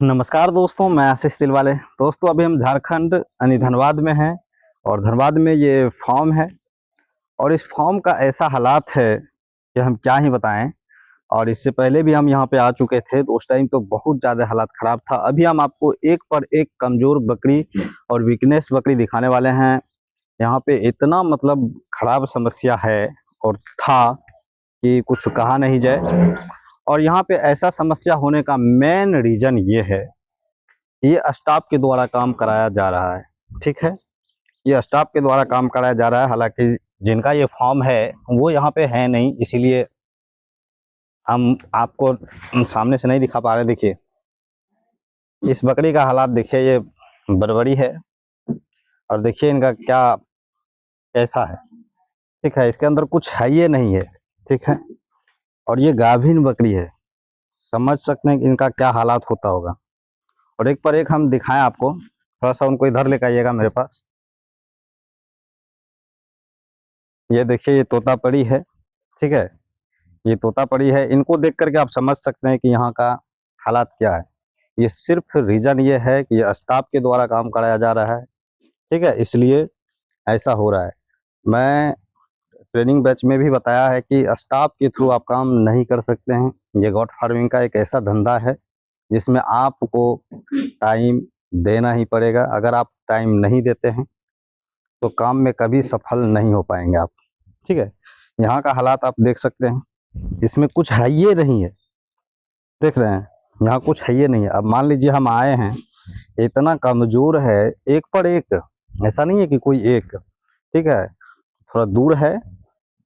नमस्कार दोस्तों, मैं आशीष तिलवाले। दोस्तों अभी हम झारखंड यानी धनबाद में हैं और धनबाद में ये फार्म है और इस फार्म का ऐसा हालात है कि हम क्या ही बताएं। और इससे पहले भी हम यहाँ पे आ चुके थे तो उस टाइम तो बहुत ज़्यादा हालात ख़राब था। अभी हम आपको एक पर एक कमज़ोर बकरी और वीकनेस बकरी दिखाने वाले हैं। यहाँ पे इतना मतलब ख़राब समस्या है और था कि कुछ कहा नहीं जाए। और यहाँ पे ऐसा समस्या होने का मेन रीज़न ये है, ये स्टाफ के द्वारा काम कराया जा रहा है। ठीक है, ये स्टाफ के द्वारा काम कराया जा रहा है। हालांकि जिनका ये फॉर्म है वो यहाँ पे है नहीं, इसीलिए हम आपको सामने से नहीं दिखा पा रहे। देखिए इस बकरी का हालात देखिए, ये बरबरी है और देखिए इनका क्या कैसा है। ठीक है, इसके अंदर कुछ है ये नहीं है। ठीक है, और ये गाभिन बकरी है। समझ सकते हैं कि इनका क्या हालात होता होगा। और एक पर एक हम दिखाएं आपको। थोड़ा सा उनको इधर लेकर आइएगा मेरे पास। ये देखिए ये तोता पड़ी है। ठीक है, ये तोता पड़ी है। इनको देख करके आप समझ सकते हैं कि यहाँ का हालात क्या है। ये सिर्फ रीजन ये है कि ये स्टाफ के द्वारा काम कराया जा रहा है। ठीक है, इसलिए ऐसा हो रहा है। मैं ट्रेनिंग बैच में भी बताया है कि स्टाफ के थ्रू आप काम नहीं कर सकते हैं। ये गॉट फार्मिंग का एक ऐसा धंधा है जिसमें आपको टाइम देना ही पड़ेगा। अगर आप टाइम नहीं देते हैं तो काम में कभी सफल नहीं हो पाएंगे आप। ठीक है, यहाँ का हालात आप देख सकते हैं, इसमें कुछ है ये नहीं है। देख रहे हैं, यहाँ कुछ है ये नहीं है। अब मान लीजिए हम आए हैं, इतना कमजोर है, एक पर एक, ऐसा नहीं है कि कोई एक। ठीक है, थोड़ा दूर है।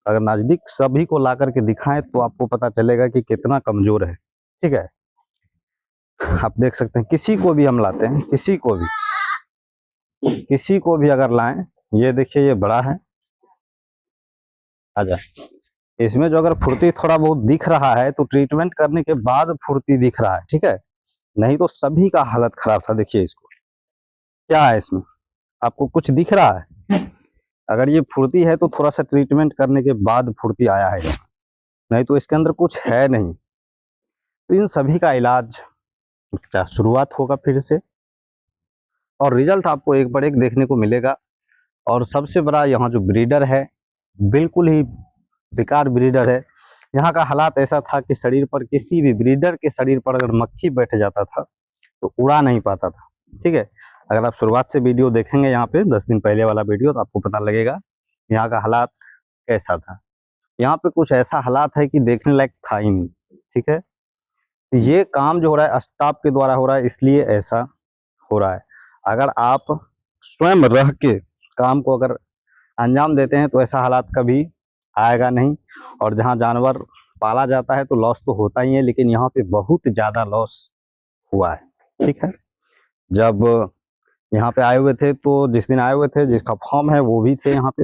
अगर नजदीक सभी को ला करके दिखाएं तो आपको पता चलेगा कि कितना कमजोर है। ठीक है, आप देख सकते हैं। किसी को भी हम लाते हैं, किसी को भी अगर लाएं, ये देखिए ये बड़ा है। आजा, इसमें जो अगर फुर्ती थोड़ा बहुत दिख रहा है तो ट्रीटमेंट करने के बाद फुर्ती दिख रहा है। ठीक है, नहीं तो सभी का हालत खराब था। देखिए इसको क्या है, इसमें आपको कुछ दिख रहा है? अगर ये फुर्ती है तो थोड़ा सा ट्रीटमेंट करने के बाद फुर्ती आया है इसमें, नहीं तो इसके अंदर कुछ है नहीं। तो इन सभी का इलाज शुरुआत होगा फिर से और रिजल्ट आपको एक पर एक देखने को मिलेगा। और सबसे बड़ा यहाँ जो ब्रीडर है, बिल्कुल ही बेकार ब्रीडर है। यहाँ का हालात ऐसा था कि शरीर पर, किसी भी ब्रीडर के शरीर पर अगर मक्खी बैठ जाता था तो उड़ा नहीं पाता था। ठीक है, अगर आप शुरुआत से वीडियो देखेंगे यहाँ पे 10 दिन पहले वाला वीडियो, तो आपको पता लगेगा यहाँ का हालात कैसा था। यहाँ पे कुछ ऐसा हालात है कि देखने लायक था ही नहीं। ठीक है, ये काम जो हो रहा है स्टाफ के द्वारा हो रहा है, इसलिए ऐसा हो रहा है। अगर आप स्वयं रह के काम को अगर अंजाम देते हैं तो ऐसा हालात कभी आएगा नहीं। और जहाँ जानवर पाला जाता है तो लॉस तो होता ही है, लेकिन यहाँ पे बहुत ज़्यादा लॉस हुआ है। ठीक है, जब यहाँ पे आए हुए थे, तो जिस दिन आए हुए थे जिसका फॉर्म है वो भी थे यहाँ पे।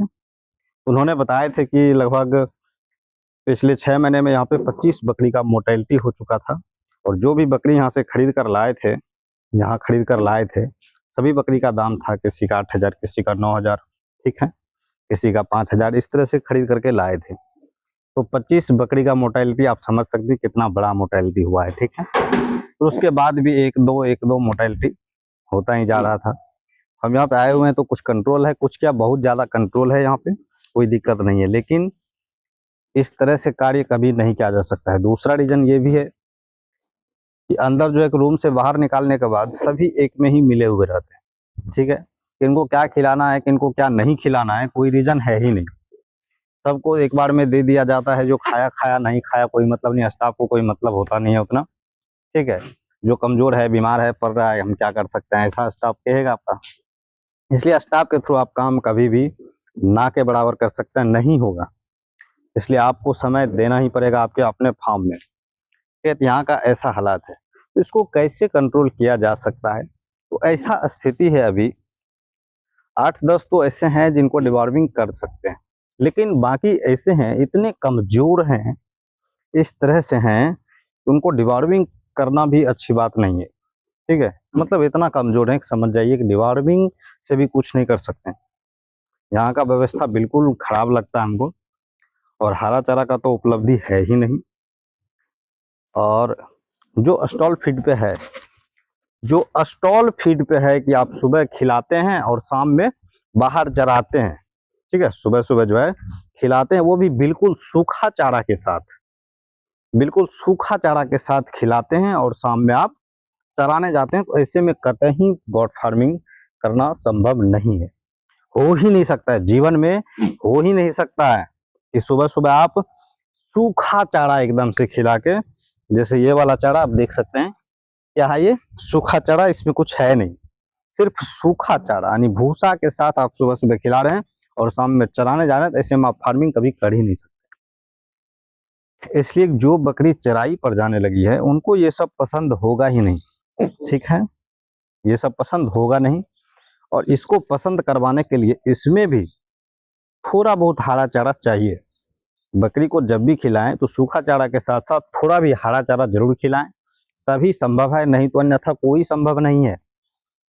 उन्होंने बताए थे कि लगभग पिछले 6 महीने में यहाँ पे 25 बकरी का मोर्टेलिटी हो चुका था। और जो भी बकरी यहाँ से खरीद कर लाए थे, यहाँ खरीद कर लाए थे, सभी बकरी का दाम था किसी का 8,000, किसी का 9,000। ठीक है, किसी का 5,000, इस तरह से खरीद करके लाए थे। तो 25 बकरी का मोर्टेलिटी आप समझ सकते हैं कितना बड़ा मोर्टेलिटी हुआ है। ठीक है, तो उसके बाद भी एक दो मोर्टेलिटी होता ही जा रहा था। हम यहाँ पे आए हुए हैं तो कुछ कंट्रोल है, कुछ क्या बहुत ज़्यादा कंट्रोल है। यहाँ पे कोई दिक्कत नहीं है, लेकिन इस तरह से कार्य कभी नहीं किया जा सकता है। दूसरा रीजन ये भी है कि अंदर जो एक रूम से बाहर निकालने के बाद सभी एक में ही मिले हुए रहते हैं। ठीक है, किनको क्या खिलाना है, किनको क्या नहीं खिलाना है, कोई रीजन है ही नहीं। सबको एक बार में दे दिया जाता है। जो खाया खाया, नहीं खाया कोई मतलब नहीं। स्टाफ को कोई मतलब होता नहीं है उतना। ठीक है, जो कमजोर है, बीमार है, पड़ रहा है, हम क्या कर सकते हैं, ऐसा स्टाफ कहेगा आपका। इसलिए स्टाफ के थ्रू आप काम कभी भी ना के बराबर कर सकते हैं, नहीं होगा। इसलिए आपको समय देना ही पड़ेगा आपके अपने फार्म में। यहाँ का ऐसा हालात है, तो इसको कैसे कंट्रोल किया जा सकता है? तो ऐसा स्थिति है, अभी 8-10 तो ऐसे हैं जिनको डिवॉर्मिंग कर सकते हैं, लेकिन बाकी ऐसे हैं इतने कमजोर हैं, इस तरह से हैं कि उनको डिवॉर्मिंग करना भी अच्छी बात नहीं है। ठीक है, मतलब इतना कमजोर है कि समझ जाइए कि डिवॉर्मिंग से भी कुछ नहीं कर सकते। यहाँ का व्यवस्था बिल्कुल खराब लगता है हमको। और हरा चारा का तो उपलब्धि है ही नहीं। और जो स्टॉल फीड पे है, जो स्टॉल फीड पे है कि आप सुबह खिलाते हैं और शाम में बाहर चराते हैं, ठीक है, सुबह सुबह जो है खिलाते हैं, वो भी बिल्कुल सूखा चारा के साथ, बिल्कुल सूखा चारा के साथ खिलाते हैं और शाम में आप चराने जाते हैं। तो ऐसे में कतई गॉट फार्मिंग करना संभव नहीं है, हो ही नहीं सकता है, जीवन में हो ही नहीं सकता है कि सुबह सुबह आप सूखा चारा एकदम से खिला के, जैसे ये वाला चारा आप देख सकते हैं, क्या है ये सूखा चारा, इसमें कुछ है नहीं, सिर्फ सूखा चारा यानी भूसा के साथ आप सुबह सुबह खिला रहे हैं और शाम में चराने जा रहे हैं। तो ऐसे में आप फार्मिंग कभी कर ही नहीं सकते। इसलिए जो बकरी चराई पर जाने लगी है उनको ये सब पसंद होगा ही नहीं, ठीक है, ये सब पसंद होगा नहीं। और इसको पसंद करवाने के लिए इसमें भी थोड़ा बहुत हरा चारा चाहिए। बकरी को जब भी खिलाएं तो सूखा चारा के साथ साथ थोड़ा भी हरा चारा जरूर खिलाएं, तभी संभव है, नहीं तो अन्यथा कोई संभव नहीं है।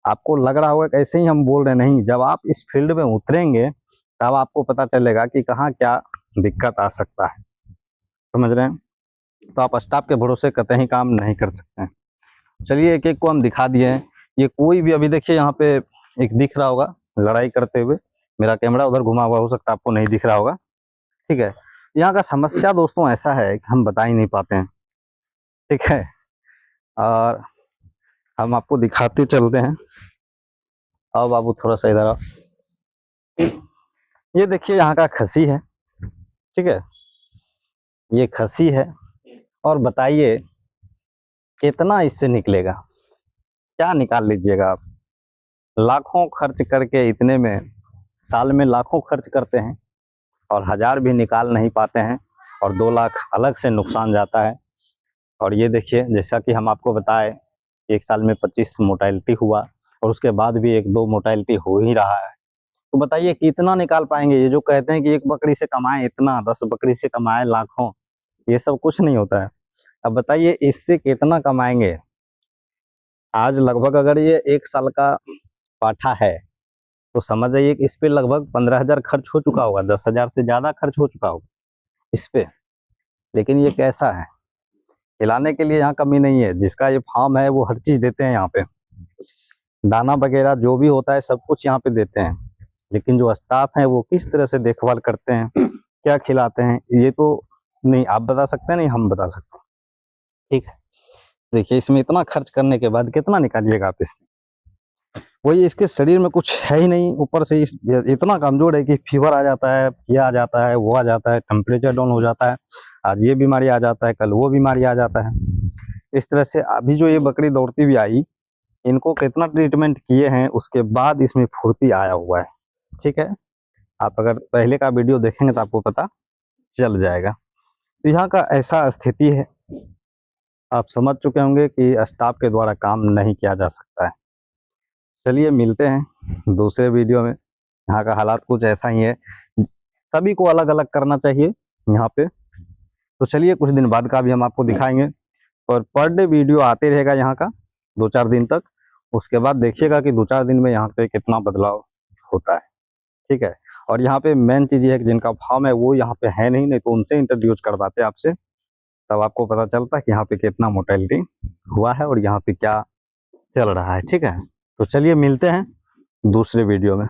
आपको लग रहा होगा कैसे ही हम बोल रहे, नहीं, जब आप इस फील्ड में उतरेंगे तब आपको पता चलेगा कि कहाँ क्या दिक्कत आ सकता है, समझ रहे हैं। तो आप स्टाफ के भरोसे कतई काम नहीं कर सकते हैं। चलिए एक एक को हम दिखा दिए हैं। ये कोई भी, अभी देखिए यहाँ पे एक दिख रहा होगा लड़ाई करते हुए, मेरा कैमरा उधर घुमा हुआ, हो सकता है आपको नहीं दिख रहा होगा, ठीक है। यहाँ का समस्या दोस्तों ऐसा है कि हम बता ही नहीं पाते हैं, ठीक है, और हम आपको दिखाते चलते हैं। आओ बाबू थोड़ा सा इधर आओ। ये देखिए यहाँ का खसी है, ठीक है, ये खसी है, और बताइए कितना इससे निकलेगा, क्या निकाल लीजिएगा आप। लाखों खर्च करके इतने में, साल में लाखों खर्च करते हैं और 1000 भी निकाल नहीं पाते हैं, और 2 लाख अलग से नुकसान जाता है। और ये देखिए जैसा कि हम आपको बताए, एक साल में 25 मोर्टेलिटी हुआ और उसके बाद भी 1-2 मोर्टेलिटी हो ही रहा है। तो बताइए कितना निकाल पाएंगे। ये जो कहते हैं कि एक बकरी से कमाए इतना, 10 बकरी से कमाए लाखों, ये सब कुछ नहीं होता है। अब बताइए इससे कितना कमाएंगे। आज लगभग अगर ये 1 साल का पाठा है तो समझ जाइए कि इस पे लगभग 15,000 खर्च हो चुका होगा, 10,000 से ज्यादा खर्च हो चुका होगा इस पे। लेकिन ये कैसा है, खिलाने के लिए यहाँ कमी नहीं है, जिसका ये फार्म है वो हर चीज देते हैं यहाँ पे, दाना वगैरह जो भी होता है सब कुछ यहाँ पे देते हैं। लेकिन जो स्टाफ है वो किस तरह से देखभाल करते हैं, क्या खिलाते हैं, ये तो नहीं आप बता सकते हैं, नहीं हम बता सकते, ठीक है। देखिए इसमें इतना खर्च करने के बाद कितना निकालिएगा आप इससे। वही इसके शरीर में कुछ है ही नहीं, ऊपर से इतना कमजोर है कि फीवर आ जाता है, ये आ जाता है, वो आ जाता है, टेम्परेचर डाउन हो जाता है, आज ये बीमारी आ जाता है, कल वो बीमारी आ जाता है। इस तरह से अभी जो ये बकरी दौड़ती हुई आई, इनको कितना ट्रीटमेंट किए हैं उसके बाद इसमें फुर्ती आया हुआ है, ठीक है। आप अगर पहले का वीडियो देखेंगे तो आपको पता चल जाएगा। तो यहाँ का ऐसा स्थिति है, आप समझ चुके होंगे कि स्टाफ के द्वारा काम नहीं किया जा सकता है। चलिए मिलते हैं दूसरे वीडियो में। यहाँ का हालात कुछ ऐसा ही है, सभी को अलग अलग करना चाहिए यहाँ पे। तो चलिए कुछ दिन बाद का भी हम आपको दिखाएंगे, और पर डे वीडियो आते रहेगा यहाँ का 2-4 दिन तक। उसके बाद देखिएगा कि 2-4 दिन में यहाँ पे कितना बदलाव होता है, ठीक है। और यहाँ पे मेन चीज ये है कि जिनका फार्म है वो यहाँ पे है नहीं, नहीं तो उनसे इंट्रोड्यूस करवाते आपसे, तब आपको पता चलता है कि यहाँ पे कितना मोर्टेलिटी हुआ है और यहाँ पे क्या चल रहा है, ठीक है। तो चलिए मिलते हैं दूसरे वीडियो में।